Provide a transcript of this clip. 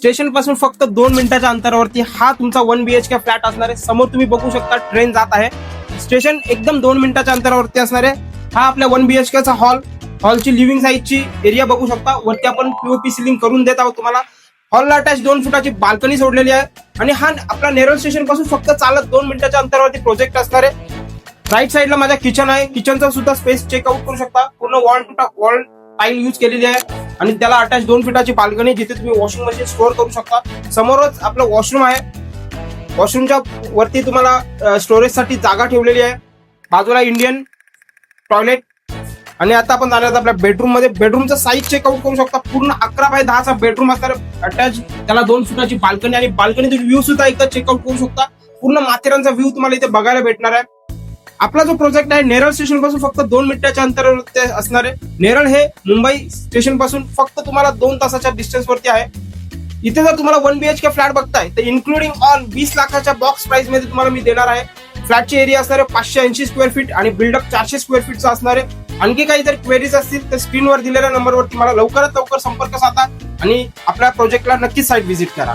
Station पासून फक्त 2 मिनिटाच्या अंतरावरती हा तुमचा 1 BHK फ्लॅट असणार आहे. समोर तुम्ही बघू शकता ट्रेन जात आहे. स्टेशन एकदम 2 मिनिटाच्या अंतरावरती असणार आहे. हा आपल्या 1 BHK चा हॉलची लिव्हिंग साईजची एरिया बघू शकता. वरती आपण पीओपी सिलिंग करून देत आहोत तुम्हाला. हॉलला अटॅच 2 फुटाची बाल्कनी सोडलेली आहे आणि हा आपला नेरळ स्टेशन पासून फक्त चालत 2 मिनिटाच्या अंतरावरती प्रोजेक्ट असणार आहे. राईट साईडला माझा किचन आहे. किचनचा सुद्धा स्पेस चेकआउट करू शकता. पूर्ण वॉल टाईल यूज केलेली आहे आणि त्याला अटॅच 2 फुटाची बाल्कनी जिथे तुम्ही वॉशिंग मशीन स्टोअर करू शकता. समोरच आपलं वॉशरूम आहे. वॉशरूमच्या वरती तुम्हाला स्टोरेजसाठी जागा ठेवलेली आहे. बाजूला इंडियन टॉयलेट. आणि आता आपण जाणार आहोत आपल्या बेडरूम मध्ये. बेडरूमचा साईज चेकआउट करू शकता. पूर्ण 11x10चा बेडरूम असणार. अटॅच त्याला 2 फुटाची बाल्कनी आणि बाल्कनीतून व्ह्यू सुद्धा एकदा चेकआउट करू शकता. पूर्ण माथेरानचा व्ह्यू तुम्हाला इथे बघायला भेटणार आहे. आपला जो प्रोजेक्ट आहे नेरळ स्टेशन पासून फक्त 2 मिनिटाच्या अंतरावरती असणार आहे. नेरळ हे मुंबई स्टेशन पासून फक्त तुम्हाला 2 तासाच्या डिस्टन्स वरती आहे. इथे जर तुम्हाला 1 BHK फ्लॅट बघताय तर इन्क्लुडिंग ऑल 20 लाखाच्या बॉक्स प्राइस मध्ये तुम्हाला मी देणार आहे. फ्लॅटची एरिया असणार आहे 580 स्क्वेअर फीट आणि बिल्डअप 400 स्क्वेअर फीटचा असणार आहे. आणखी काही जर क्वेरीज असतील तर स्क्रीनवर दिलेल्या नंबरवरती मला लवकरात लवकर संपर्क साधा आणि आपल्या प्रोजेक्टला नक्कीच साईट व्हिजिट करा.